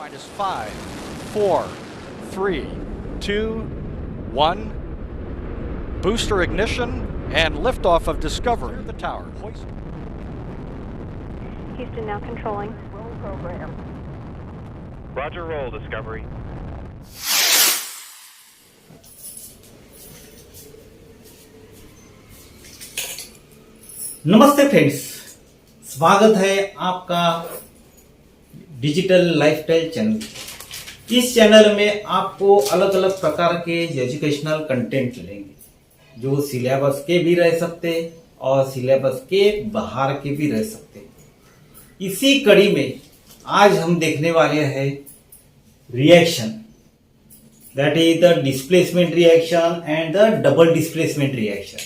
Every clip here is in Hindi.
Minus 5, 4, 3, 2, 1. Booster ignition and liftoff of Discovery. The tower. Houston now controlling. Roll program. Roger, roll, Discovery. नमस्ते फ्रेंड्स, स्वागत है आपका डिजिटल लाइफस्टाइल चैनल। इस चैनल में आपको अलग अलग प्रकार के एजुकेशनल कंटेंट मिलेंगे जो सिलेबस के भी रह सकते और सिलेबस के बाहर के भी रह सकते। इसी कड़ी में आज हम देखने वाले हैं reaction, that is the displacement reaction and the double displacement reaction.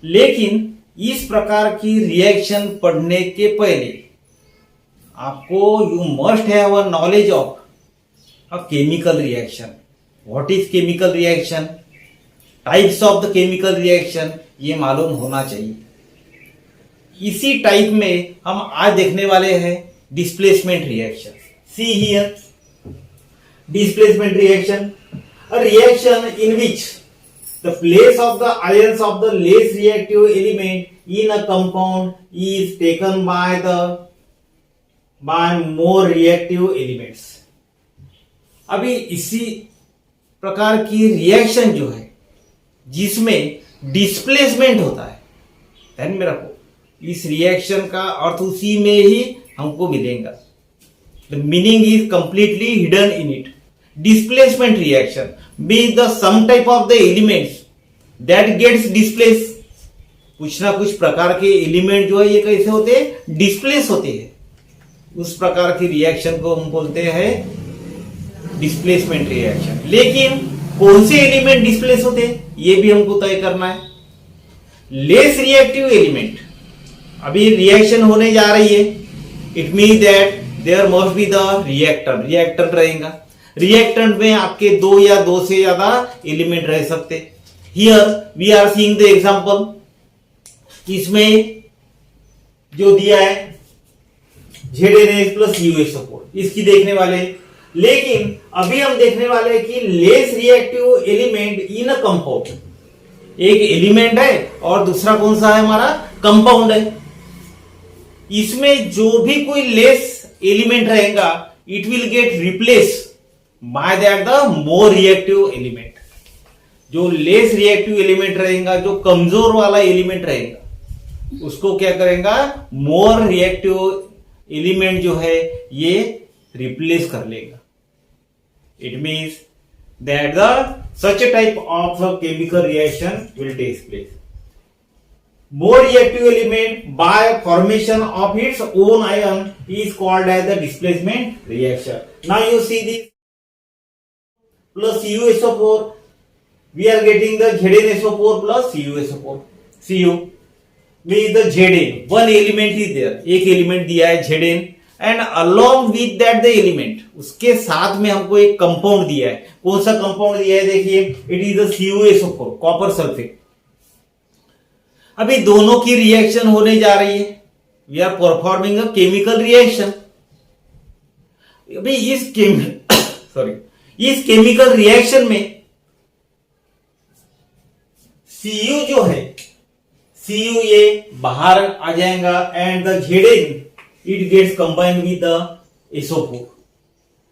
लेकिन इस प्रकार की रिएक्शन पढ़ने के पहले आपको you must have a knowledge of a chemical reaction. What is chemical reaction, types of the chemical reaction, ये मालूम होना चाहिए। इसी टाइप में हम आज देखने वाले हैं displacement reaction. See here, displacement reaction, a reaction in which the place of the ions of the less reactive element in a compound is taken by more reactive elements। अभी इसी प्रकार की रिएक्शन जो है जिसमें डिस्प्लेसमेंट होता है, ध्यान में रखो, इस रिएक्शन का अर्थ उसी में ही हमको मिलेगा। The meaning is completely hidden in it। Displacement reaction means the some type of the elements that gets displaced। कुछ ना कुछ प्रकार के एलिमेंट जो है ये कैसे होते हैं, डिस्प्लेस होते हैं। उस प्रकार की रिएक्शन को हम बोलते हैं डिस्प्लेसमेंट रिएक्शन। लेकिन कौन से एलिमेंट डिस्प्लेस होते हैं ये भी हमको तय करना है। लेस रिएक्टिव एलिमेंट, अभी रिएक्शन होने जा रही है, it mean that there must be the reactant. Reactant रहेगा, रिएक्टेंट में आपके दो या दो से ज्यादा एलिमेंट रह सकते। Here we are seeing the example, इसमें जो दिया है ZnH प्लस USO4, इसकी देखने वाले। लेकिन अभी हम देखने वाले कि less reactive element in a compound. एक एलिमेंट है और दूसरा कौन सा है, हमारा कंपाउंड है। इसमें जो भी कोई लेस एलिमेंट रहेगा it will get replace by that the more reactive element. जो लेस रिएक्टिव एलिमेंट रहेगा, जो कमजोर वाला एलिमेंट रहेगा, उसको क्या करेगा, मोर रिएक्टिव एलिमेंट जो है ये रिप्लेस कर लेगा। It means that the such type of chemical reaction will take place. More reactive element by formation of its own ion is called as the displacement reaction. Now you see this plus CuSO4, we are getting the ZnSO4 plus CuSO4। Cu means the Zn, one element is there, एक एलिमेंट दिया है Zn, and along with that the element, उसके साथ में हमको एक कंपाउंड दिया है। कौन सा कंपाउंड दिया है, देखिए, it is the CuSO4, copper sulphate. अभी दोनों की रिएक्शन होने जा रही है, we are performing a chemical reaction. अभी इस केमिकल रिएक्शन में Cu जो है, Cu ये बाहर आ जाएगा and the Zn it gets combined with the SO4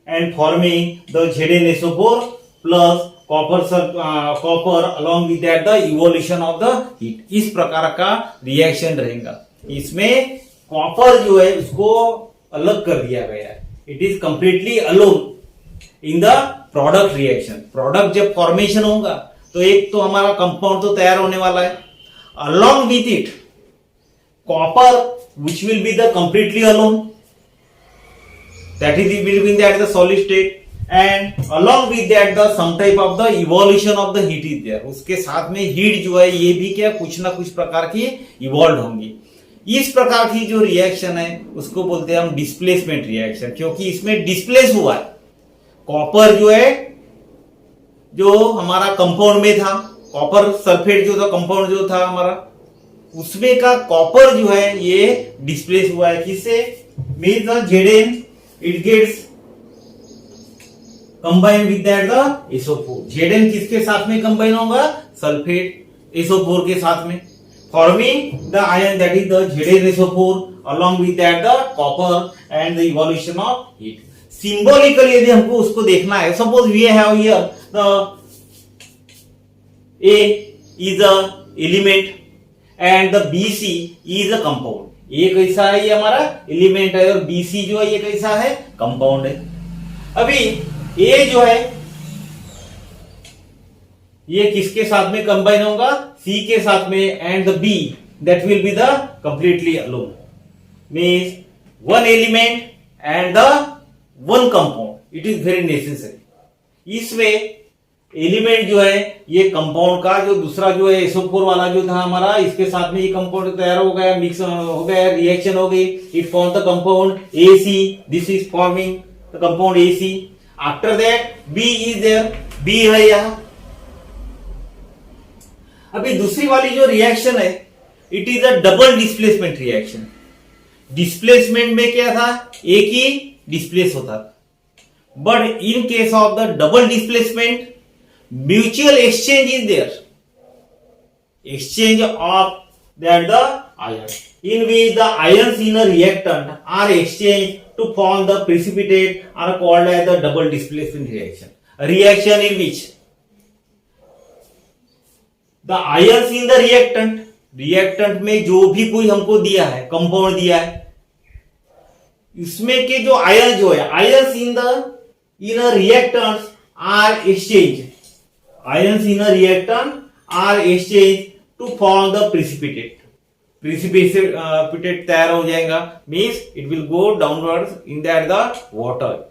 and forming the ZnSO4 plus copper along with that the evolution of the heat। इस प्रकार का रिएक्शन रहेगा। इसमें कॉपर जो है उसको अलग कर दिया गया है, it is completely alone in the product reaction. Product जब फॉर्मेशन होगा तो एक तो हमारा कंपाउंड तो तैयार होने वाला है, along with it copper which will be the completely alone, that is will be that the solid state, and along with that the some type of the evolution of the heat is there। उसके साथ में हीट जो है ये भी क्या कुछ ना कुछ प्रकार की इवॉल्व होंगी। इस प्रकार की जो रिएक्शन है उसको बोलते हैं हम डिस्प्लेसमेंट रिएक्शन, क्योंकि इसमें डिस्प्लेस हुआ है। कॉपर जो है जो हमारा कंपाउंड में था, कॉपर सल्फेट जो था कंपाउंड जो था हमारा, उसमें का कॉपर जो है ये डिस्प्लेस हुआ है। किससे, means Zn it gets combine with that the SO4. Zn किसके साथ में कंबाइन होगा? सल्फेट SO4 के साथ में, forming the ion that is the ZnSO4 along with that the copper and the evolution of heat. Symbolically यदि हमको उसको देखना है, suppose we have here the A is a element and the BC is a compound. A कैसा है? ये हमारा एलिमेंट है और BC जो है ये कैसा है? कंपाउंड है. अभी A जो है ये किसके साथ में कंबाइन होगा? C के साथ में, and the B that will be the completely alone. Means one element and the one compound. It is very necessary. इसमें एलिमेंट जो है ये कंपाउंड का जो दूसरा जो है SO4 वाला जो था हमारा, इसके साथ में ये कंपाउंड तैयार हो गया, मिक्स हो गया, रिएक्शन हो गई, it form the compound AC. This is forming the compound AC. After that B is there, B है यहां. अभी दूसरी वाली जो रिएक्शन है, it is a double displacement reaction. Displacement में क्या था? एक ही डिस्प्लेस होता था. But in case of the double displacement, mutual exchange is there. Exchange of that the ion, in which the ions in a reactant are exchanged to form the precipitate are called as the double displacement reaction. A reaction in which the ions in the reactant में जो भी कोई हमको दिया है, कंपाउंड दिया है, इसमें के जो आयन जो है, ions in a reactants are exchange. Ions in a reactant are exchange to form the precipitate. Precipitate तैयार हो जाएगा. Means it will go downwards in that the water,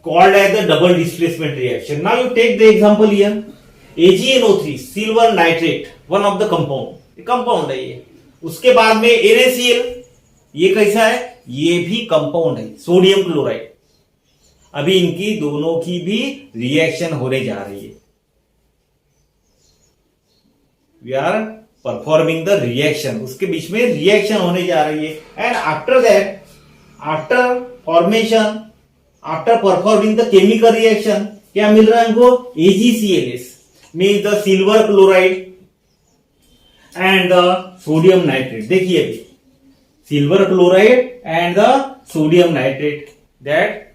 called as the double displacement reaction. Now you take the example here, AgNO3 silver nitrate, one of the compound. ये compound है ये. उसके बाद में NaCl, ये कैसा है? ये भी कंपाउंड है, सोडियम क्लोराइड. अभी इनकी दोनों की भी रिएक्शन होने जा रही है. We are performing the reaction, उसके बीच में रिएक्शन होने जा रही है. And after that, after formation, after performing the chemical reaction, क्या मिल रहा है हमको? AgClS means the silver chloride and the sodium nitrate. देखिए अभी silver chloride and the sodium nitrate, that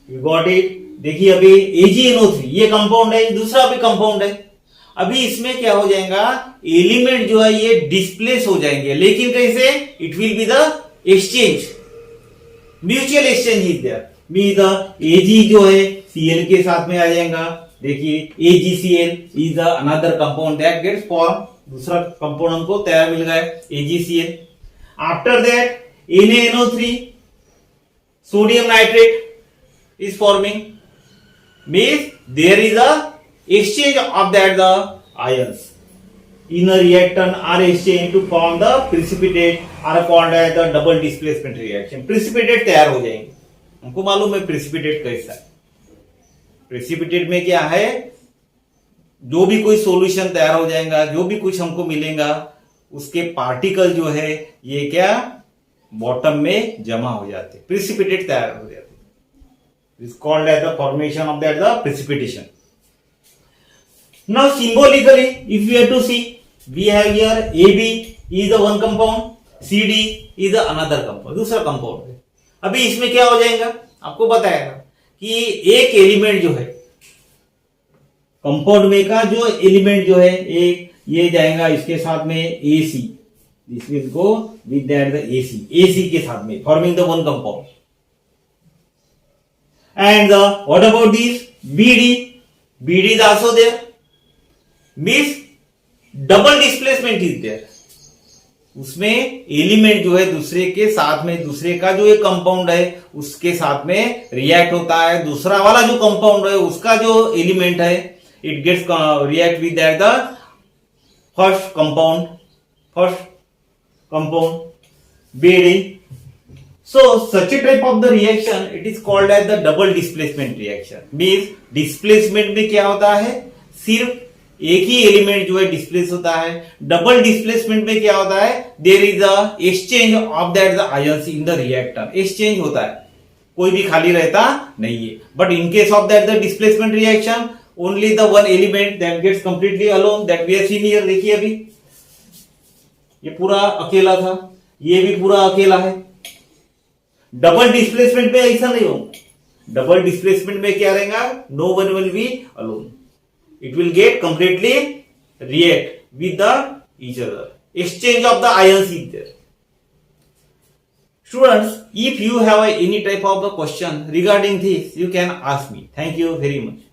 you got it. देखिए अभी AgNO3 ये कंपाउंड है, दूसरा भी कंपाउंड है. अभी इसमें क्या हो जाएगा? एलिमेंट जो है ये डिस्प्लेस हो जाएंगे, लेकिन कैसे? It will be the exchange, mutual exchange is there. Me the Ag जो है Cl के साथ में आ जाएगा. देखिए AgCl is the another compound that gets form. दूसरा कंपाउंड हमको तैयार मिल गया AgCl. After that NaNO3 sodium nitrate is forming. Means there is a exchange of that the ions in a reactant are exchanged to form the precipitate are called as the double displacement reaction. precipitate तैयार हो जाएंगे. हमको मालूम है precipitate कैसा है. precipitate में क्या है? जो भी कोई सॉल्यूशन तैयार हो जाएगा, जो भी कुछ हमको मिलेगा, उसके पार्टिकल जो है ये क्या बॉटम में जमा हो जाते, precipitate तैयार हो जाते. This is called as the formation of that the precipitation. Now symbolically, if we have to see, we have here AB is the one compound, CD is the another compound, दूसरा कंपाउंड है. अभी इसमें क्या हो जाएगा? आपको बताएगा कि एक एलिमेंट जो है कंपाउंड में का जो एलिमेंट जो है एक ये जाएगा इसके साथ में AC. This will go with that the AC के साथ में forming the one compound. And what about this BD is also there. Means double displacement is there. उसमें एलिमेंट जो है दूसरे के साथ में, दूसरे का जो एक कंपाउंड है उसके साथ में रिएक्ट होता है. दूसरा वाला जो कंपाउंड है उसका जो एलिमेंट है it gets react with that the first compound BD. So such a type of the reaction it is called as the double displacement reaction. Means displacement में क्या होता है? सिर्फ एक ही एलिमेंट जो है डिस्प्लेस होता है. डबल डिस्प्लेसमेंट में क्या होता है? There is a exchange of that the ions in the reactor. Exchange होता है. कोई भी खाली रहता नहीं है. But in case of that the displacement reaction only the one element that gets completely alone, that we have seen here. देखिए अभी ये पूरा अकेला था, ये भी पूरा अकेला है. डबल डिस्प्लेसमेंट में ऐसा नहीं होगा. डबल डिस्प्लेसमेंट में क्या रहेगा? No one will be alone. It will get completely react with the each other. Exchange of the ions is there. Students, if you have any type of a question regarding this, you can ask me. Thank you very much.